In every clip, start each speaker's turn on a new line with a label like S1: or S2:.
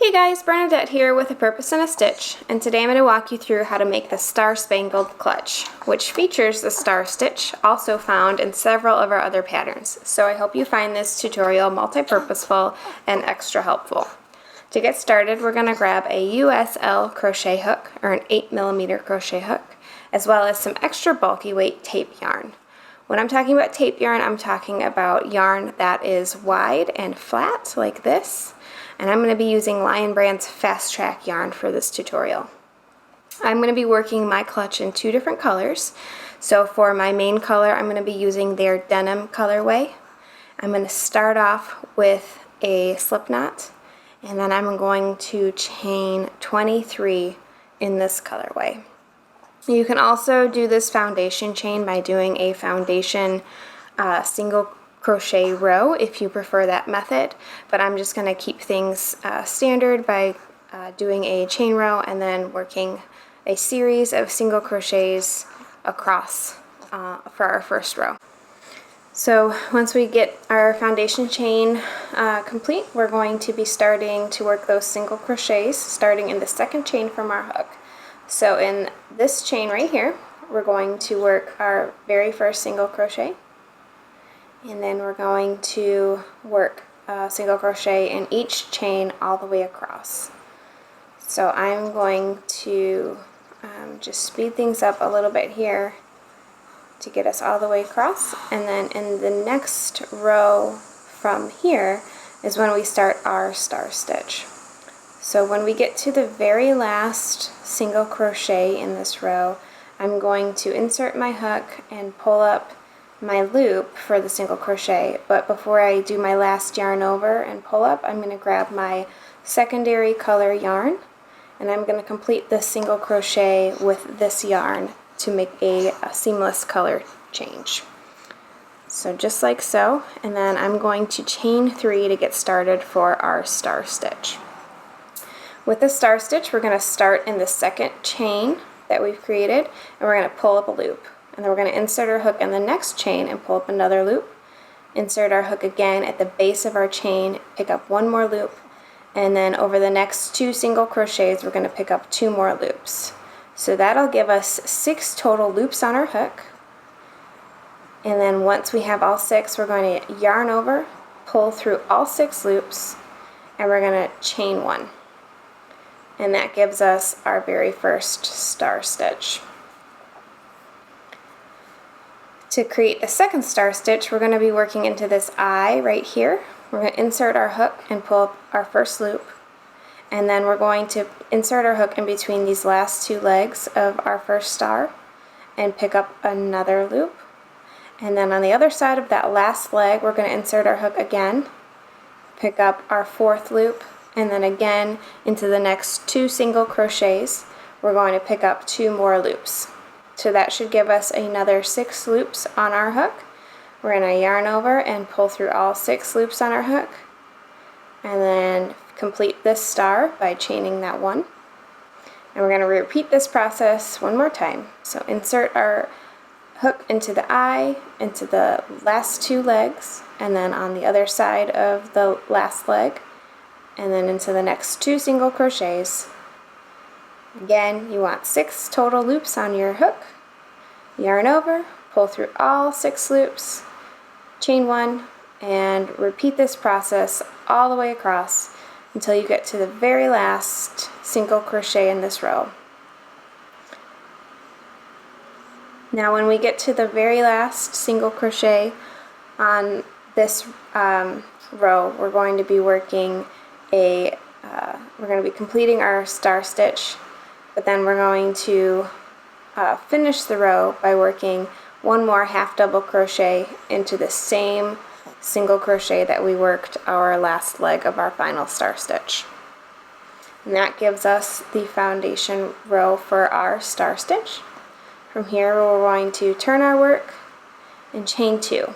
S1: Hey guys, Bernadette here with A Purpose and a Stitch, and today I'm going to walk you through how to make the Star Spangled Clutch, which features the star stitch, also found in several of our other patterns. So I hope you find this tutorial multi-purposeful and extra helpful. To get started, we're going to grab a USL crochet hook, or an 8mm crochet hook, as well as some extra bulky weight tape yarn. When I'm talking about tape yarn, I'm talking about yarn that is wide and flat, like this. And I'm going to be using Lion Brand's Fast Track yarn for this tutorial. I'm going to be working my clutch in two different colors. So for my main color, I'm going to be using their denim colorway. I'm going to start off with a slip knot, and then I'm going to chain 23 in this colorway. You can also do this foundation chain by doing a foundation single crochet row if you prefer that method, but I'm just going to keep things standard by doing a chain row and then working a series of single crochets across for our first row. So once we get our foundation chain complete, we're going to be starting to work those single crochets starting in the second chain from our hook. So in this chain right here, we're going to work our very first single crochet, and then we're going to work a single crochet in each chain all the way across. So I'm going to just speed things up a little bit here to get us all the way across, and then in the next row from here is when we start our star stitch. So when we get to the very last single crochet in this row, I'm going to insert my hook and pull up my loop for the single crochet, but before I do my last yarn over and pull up, I'm going to grab my secondary color yarn, and I'm going to complete this single crochet with this yarn to make a seamless color change. So just like so, and then I'm going to chain 3 to get started for our star stitch. With the star stitch, we're going to start in the second chain that we've created, and we're going to pull up a loop. And then we're going to insert our hook in the next chain and pull up another loop. Insert our hook again at the base of our chain, pick up one more loop, and then over the next 2 single crochets, we're going to pick up 2 more loops. So that'll give us 6 total loops on our hook. And then once we have all 6, we're going to yarn over, pull through all 6 loops, and we're going to chain 1. And that gives us our very first star stitch. To create a second star stitch, we're going to be working into this eye right here. We're going to insert our hook and pull up our first loop, and then we're going to insert our hook in between these last 2 legs of our first star and pick up another loop. And then on the other side of that last leg, we're going to insert our hook again, pick up our 4th loop, and then again into the next 2 single crochets, we're going to pick up 2 more loops. So that should give us another 6 loops on our hook. We're going to yarn over and pull through all 6 loops on our hook, and then complete this star by chaining that 1. And we're going to repeat this process one more time. So insert our hook into the eye, into the last 2 legs, and then on the other side of the last leg, and then into the next 2 single crochets. Again, you want 6 total loops on your hook. Yarn over, pull through all 6 loops, chain 1, and repeat this process all the way across until you get to the very last single crochet in this row. Now when we get to the very last single crochet on this row, we're going to be working we're going to be completing our star stitch, but then we're going to finish the row by working one more half double crochet into the same single crochet that we worked our last leg of our final star stitch. And that gives us the foundation row for our star stitch. From here we're going to turn our work and chain 2.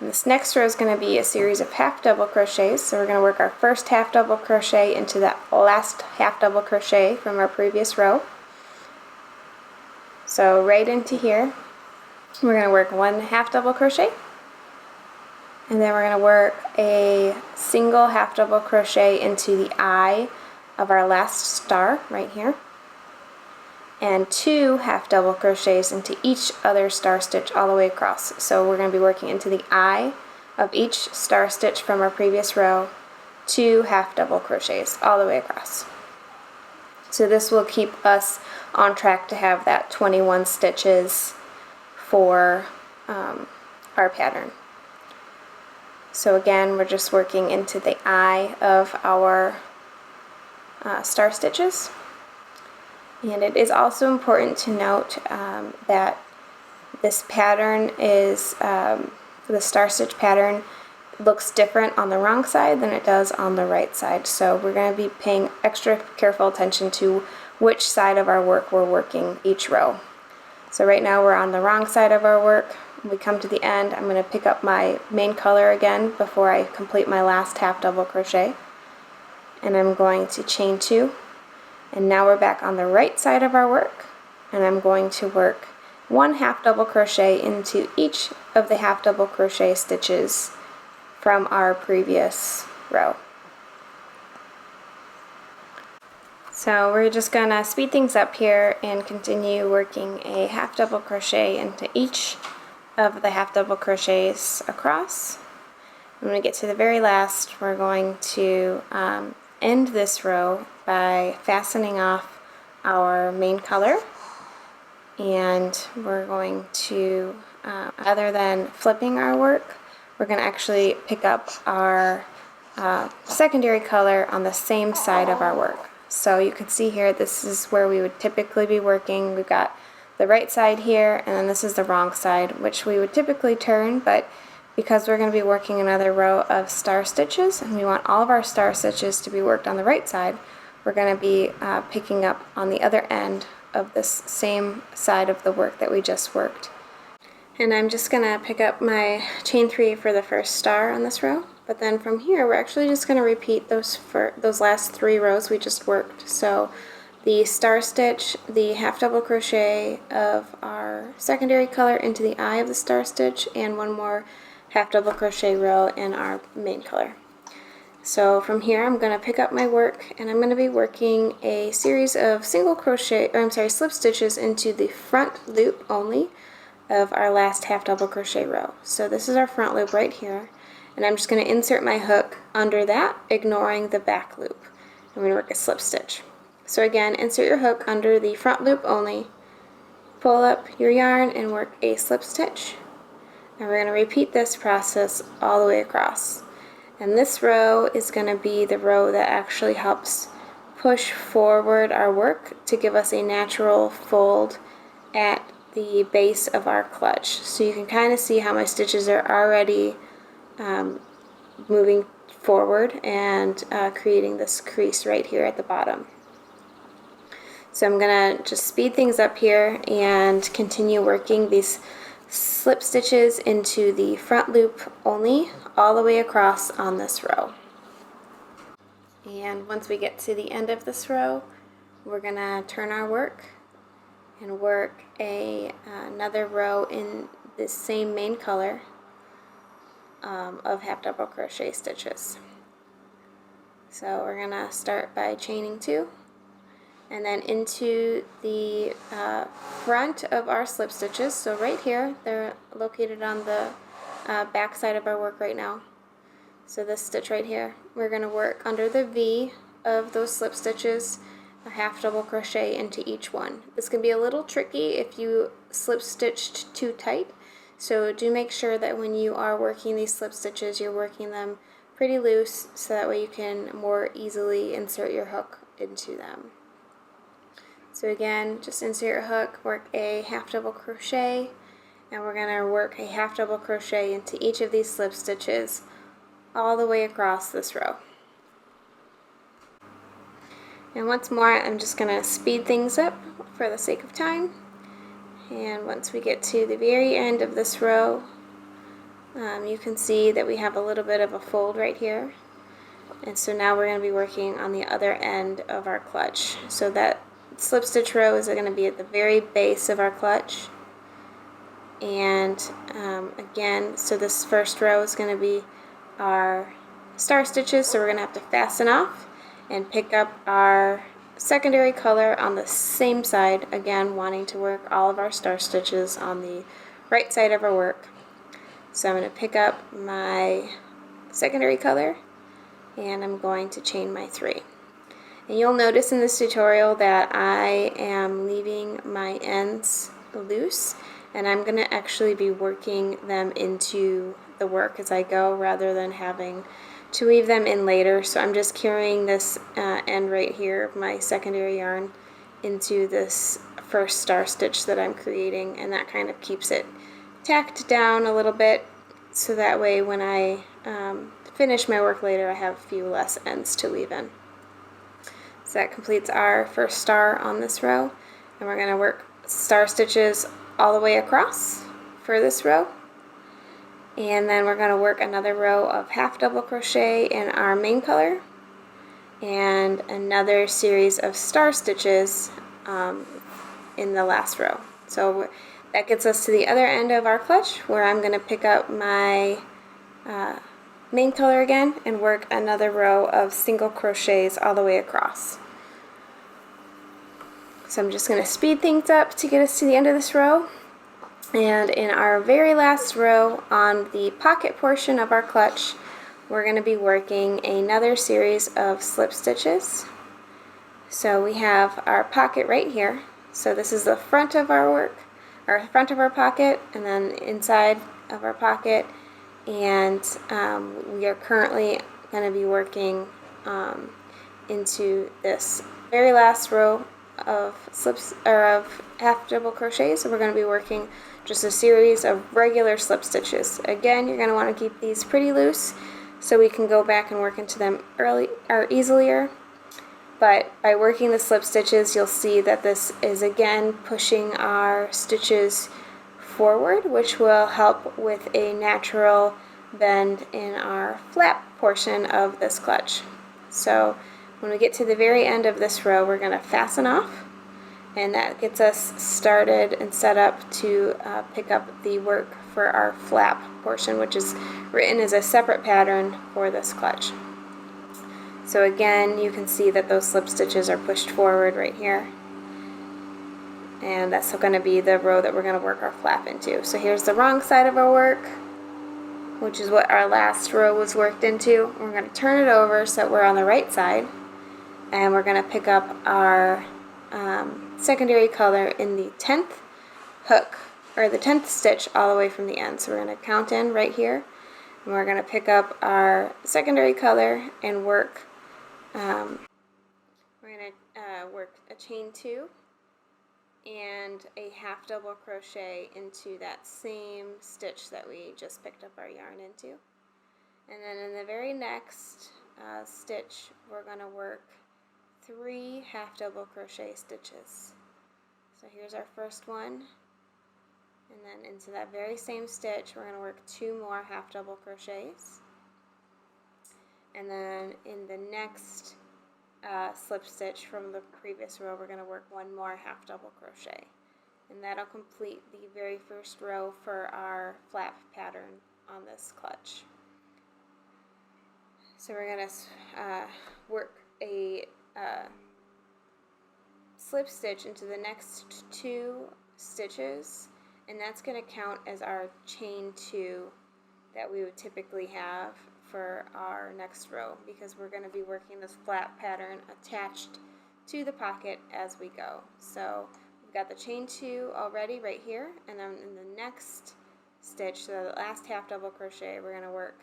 S1: And this next row is going to be a series of half double crochets, so we're going to work our first half double crochet into that last half double crochet from our previous row. So right into here, we're going to work 1 half double crochet, And then we're going to work a single half double crochet into the eye of our last star right here, and 2 half double crochets into each other star stitch all the way across. So we're going to be working into the eye of each star stitch from our previous row, 2 half double crochets all the way across. So this will keep us on track to have that 21 stitches for our pattern. So again, we're just working into the eye of our star stitches. And it is also important to note that this pattern is, the star stitch pattern looks different on the wrong side than it does on the right side. So we're going to be paying extra careful attention to which side of our work we're working each row. So right now we're on the wrong side of our work. When we come to the end, I'm going to pick up my main color again before I complete my last half double crochet. And I'm going to chain 2. And now we're back on the right side of our work, and I'm going to work 1 half double crochet into each of the half double crochet stitches from our previous row. So we're just going to speed things up here and continue working a half double crochet into each of the half double crochets across. When we get to the very last, we're going to end this row by fastening off our main color, and we're going to, other than flipping our work, we're going to actually pick up our secondary color on the same side of our work. So you can see here, this is where we would typically be working. We've got the right side here, and then this is the wrong side, which we would typically turn, but because we're going to be working another row of star stitches, and we want all of our star stitches to be worked on the right side, we're going to be picking up on the other end of this same side of the work that we just worked. And I'm just going to pick up my chain 3 for the first star on this row, but then from here we're actually just going to repeat those last 3 rows we just worked. So the star stitch, the half double crochet of our secondary color into the eye of the star stitch, and 1 more half double crochet row in our main color. So from here I'm going to pick up my work, and I'm going to be working a series of slip stitches into the front loop only of our last half double crochet row. So this is our front loop right here, and I'm just going to insert my hook under that, ignoring the back loop. I'm going to work a slip stitch. So again, insert your hook under the front loop only, pull up your yarn and work a slip stitch. And we're going to repeat this process all the way across. And this row is going to be the row that actually helps push forward our work to give us a natural fold at the base of our clutch. So you can kind of see how my stitches are already moving forward and creating this crease right here at the bottom. So I'm going to just speed things up here and continue working these slip stitches into the front loop only all the way across on this row. And once we get to the end of this row, we're going to turn our work and work another row in this same main color of half double crochet stitches. So we're going to start by chaining 2, and then into the front of our slip stitches. So right here, they're located on the back side of our work right now. So this stitch right here, we're going to work under the V of those slip stitches, a half double crochet into each one. This can be a little tricky if you slip stitched too tight, so do make sure that when you are working these slip stitches, you're working them pretty loose, so that way you can more easily insert your hook into them. So again, just insert your hook, work a half double crochet, and we're going to work a half double crochet into each of these slip stitches all the way across this row. And once more, I'm just going to speed things up for the sake of time. And once we get to the very end of this row, you can see that we have a little bit of a fold right here. And so now we're going to be working on the other end of our clutch. So that slip stitch row is going to be at the very base of our clutch. And again, so this first row is going to be our star stitches, so we're going to have to fasten off and pick up our secondary color on the same side, again wanting to work all of our star stitches on the right side of our work. So I'm going to pick up my secondary color and I'm going to chain my 3. And you'll notice in this tutorial that I am leaving my ends loose, and I'm going to actually be working them into the work as I go rather than having to weave them in later. So I'm just carrying this end right here of my secondary yarn into this first star stitch that I'm creating, and that kind of keeps it tacked down a little bit, so that way when I finish my work later I have a few less ends to weave in. So that completes our first star on this row, and we're going to work star stitches all the way across for this row, and then we're going to work another row of half double crochet in our main color and another series of star stitches in the last row. So that gets us to the other end of our clutch, where I'm going to pick up my main color again and work another row of single crochets all the way across. So I'm just going to speed things up to get us to the end of this row. And in our very last row on the pocket portion of our clutch, we're going to be working another series of slip stitches. So we have our pocket right here. So this is the front of our work, or front of our pocket, and then inside of our pocket. And we are currently going to be working into this very last row of slips, or of half double crochets. So we're going to be working just a series of regular slip stitches. Again, you're going to want to keep these pretty loose so we can go back and work into them early or easier. But by working the slip stitches, you'll see that this is again pushing our stitches forward, which will help with a natural bend in our flap portion of this clutch. So when we get to the very end of this row, we're going to fasten off, and that gets us started and set up to pick up the work for our flap portion, which is written as a separate pattern for this clutch. So again, you can see that those slip stitches are pushed forward right here, and that's going to be the row that we're going to work our flap into. So here's the wrong side of our work, which is what our last row was worked into. We're going to turn it over so that we're on the right side, and we're going to pick up our secondary color in the 10th hook, or the 10th stitch all the way from the end. So we're going to count in right here, and we're going to pick up our secondary color and work we're going to work a chain 2 and a half double crochet into that same stitch that we just picked up our yarn into. And then in the very next stitch, we're going to work 3 half double crochet stitches. So here's our first one, and then into that very same stitch we're going to work 2 more half double crochets, and then in the next slip stitch from the previous row we're going to work 1 more half double crochet, and that'll complete the very first row for our flap pattern on this clutch. So we're going to work a slip stitch into the next 2 stitches, and that's going to count as our chain 2 that we would typically have for our next row, because we're going to be working this flap pattern attached to the pocket as we go. So we've got the chain 2 already right here, and then in the next stitch, so the last half double crochet, we're going to work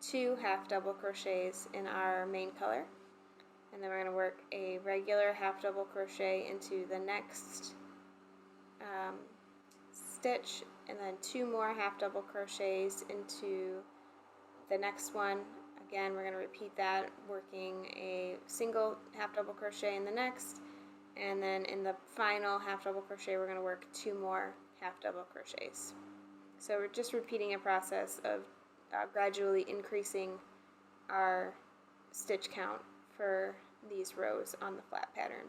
S1: 2 half double crochets in our main color, and then we're going to work a regular half double crochet into the next stitch, and then 2 more half double crochets into the next one. Again, we're going to repeat that, working a single half double crochet in the next, and then in the final half double crochet we're going to work 2 more half double crochets. So we're just repeating a process of gradually increasing our stitch count for these rows on the flap pattern.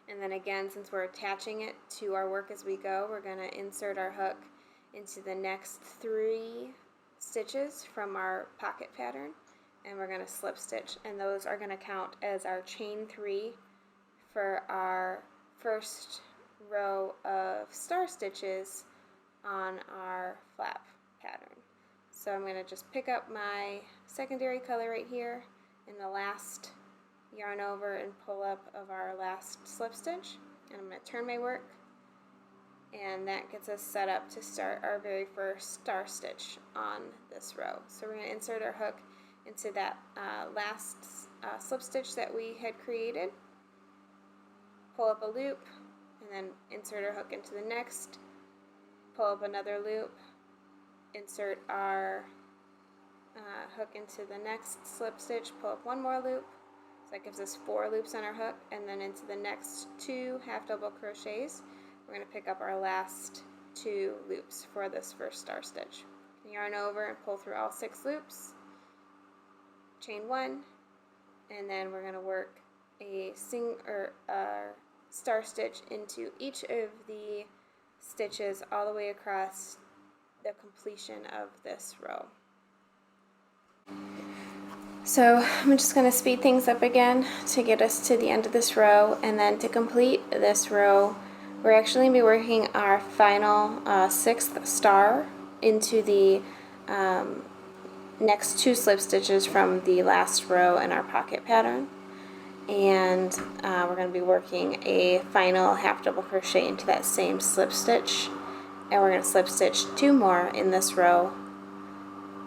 S1: And then again, since we're attaching it to our work as we go, we're going to insert our hook into the next 3 stitches from our pocket pattern, and we're going to slip stitch, and those are going to count as our chain 3 for our first row of star stitches on our flap pattern. So I'm going to just pick up my secondary color right here in the last yarn over and pull up of our last slip stitch, and I'm going to turn my work, and that gets us set up to start our very first star stitch on this row. So we're going to insert our hook into that last slip stitch that we had created, pull up a loop, and then insert our hook into the next, pull up another loop, insert our hook into the next slip stitch, pull up one more loop, so that gives us 4 loops on our hook, and then into the next 2 half double crochets we're going to pick up our last 2 loops for this first star stitch. Yarn over and pull through all 6 loops, chain 1, and then we're going to work a star stitch into each of the stitches all the way across the completion of this row. So I'm just going to speed things up again to get us to the end of this row, and then to complete this row we're actually going to be working our final 6th star into the next 2 slip stitches from the last row in our pocket pattern, and we're going to be working a final half double crochet into that same slip stitch, and we're going to slip stitch 2 more in this row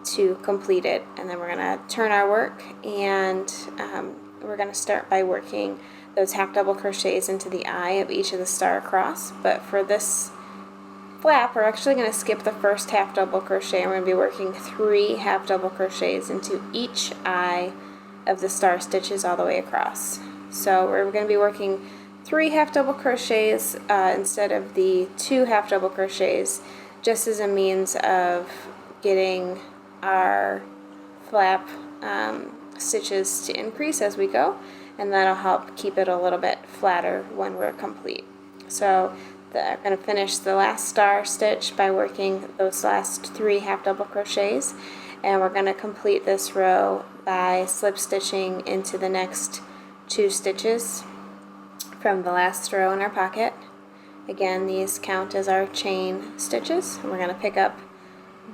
S1: to complete it, and then we're going to turn our work, and we're going to start by working those half double crochets into the eye of each of the star across. But for this flap we're actually going to skip the first half double crochet, and we're going to be working 3 half double crochets into each eye of the star stitches all the way across. So we're going to be working 3 half double crochets instead of the 2 half double crochets, just as a means of getting our flap stitches to increase as we go, and that'll help keep it a little bit flatter when we're complete. So I'm going to finish the last star stitch by working those last 3 half double crochets, and we're going to complete this row by slip stitching into the next 2 stitches from the last row in our pocket. Again, these count as our chain stitches. We're going to pick up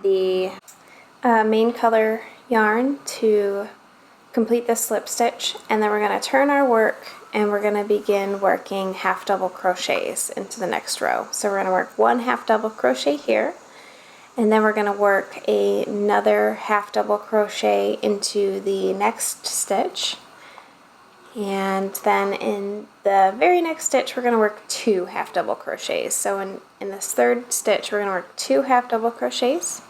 S1: the main color yarn to complete the slip stitch, and then we're going to turn our work and we're going to begin working half double crochets into the next row. So we're going to work 1 half double crochet here, and then we're going to work another half double crochet into the next stitch, and then in the very next stitch we're going to work 2 half double crochets. So in this third stitch we're going to work 2 half double crochets.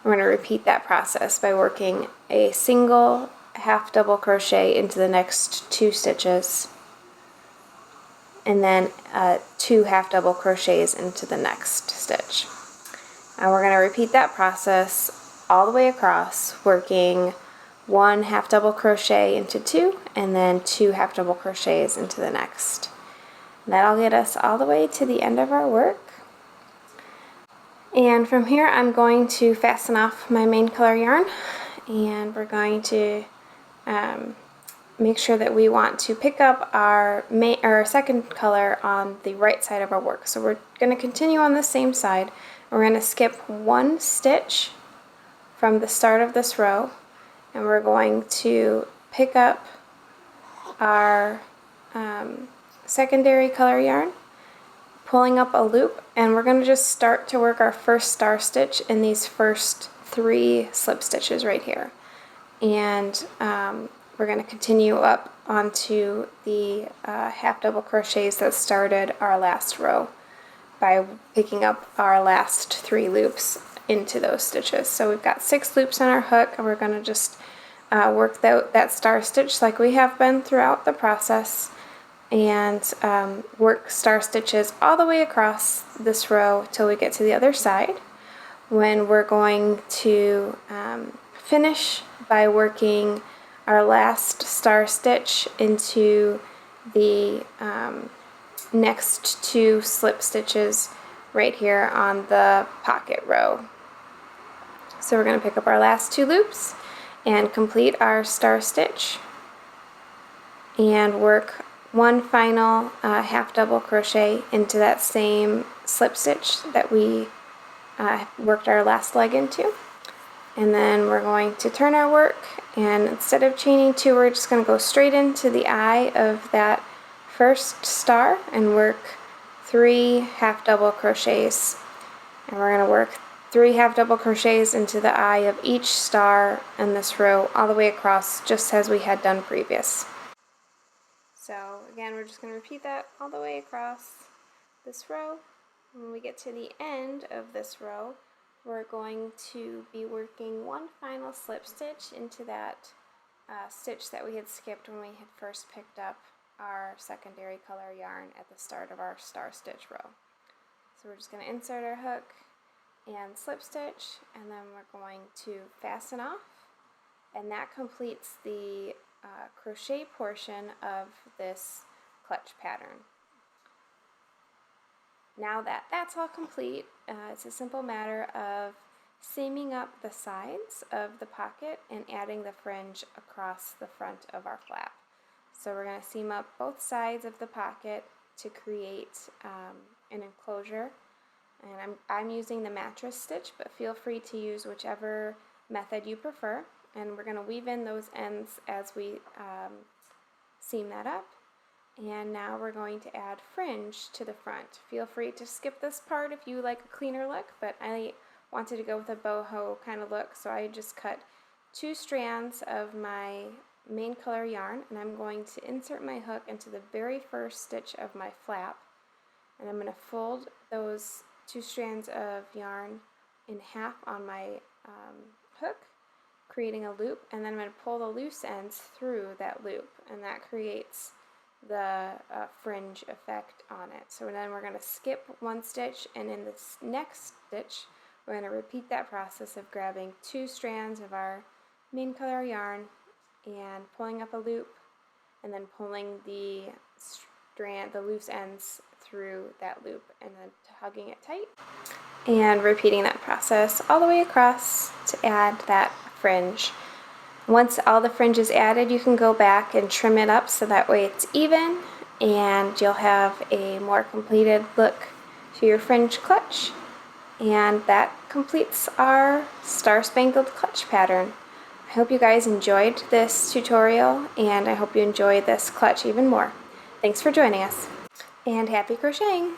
S1: We're going to repeat that process by working a single half double crochet into the next 2 stitches, and then 2 half double crochets into the next stitch. And we're going to repeat that process all the way across, working 1 half double crochet into 2, and then 2 half double crochets into the next. And that'll get us all the way to the end of our work. And from here I'm going to fasten off my main color yarn, and we're going to make sure that we want to pick up our second color on the right side of our work. So we're going to continue on the same side. We're going to skip 1 stitch from the start of this row, and we're going to pick up our secondary color yarn, pulling up a loop, and we're going to just start to work our first star stitch in these first 3 slip stitches right here. And we're going to continue up onto the half double crochets that started our last row by picking up our last 3 loops into those stitches. So we've got 6 loops on our hook, and we're going to just work that star stitch like we have been throughout the process, and work star stitches all the way across this row till we get to the other side, when we're going to finish by working our last star stitch into the next 2 slip stitches right here on the pocket row. So we're going to pick up our last 2 loops and complete our star stitch and work one final half double crochet into that same slip stitch that we worked our last leg into. And then we're going to turn our work, and instead of chaining 2, we're just going to go straight into the eye of that first star and work 3 half double crochets. And we're going to work 3 half double crochets into the eye of each star in this row all the way across, just as we had done previous. So again, we're just going to repeat that all the way across this row. When we get to the end of this row, we're going to be working one final slip stitch into that stitch that we had skipped when we had first picked up our secondary color yarn at the start of our star stitch row. So we're just going to insert our hook and slip stitch, and then we're going to fasten off, and that completes the crochet portion of this clutch pattern. Now that that's all complete, it's a simple matter of seaming up the sides of the pocket and adding the fringe across the front of our flap. So we're going to seam up both sides of the pocket to create an enclosure. And I'm using the mattress stitch, but feel free to use whichever method you prefer. And we're going to weave in those ends as we seam that up. And now we're going to add fringe to the front. Feel free to skip this part if you like a cleaner look, but I wanted to go with a boho kind of look, so I just cut 2 strands of my main color yarn, and I'm going to insert my hook into the very first stitch of my flap, and I'm going to fold those 2 strands of yarn in half on my hook, creating a loop, and then I'm going to pull the loose ends through that loop, and that creates the fringe effect on it. So then we're going to skip 1 stitch, and in this next stitch we're going to repeat that process of grabbing 2 strands of our main color yarn and pulling up a loop, and then pulling the loose ends through that loop, and then hugging it tight, and repeating that process all the way across to add that fringe. Once all the fringe is added, you can go back and trim it up so that way it's even, and you'll have a more completed look to your fringe clutch. And that completes our Star Spangled Clutch pattern. I hope you guys enjoyed this tutorial, and I hope you enjoy this clutch even more. Thanks for joining us, and happy crocheting!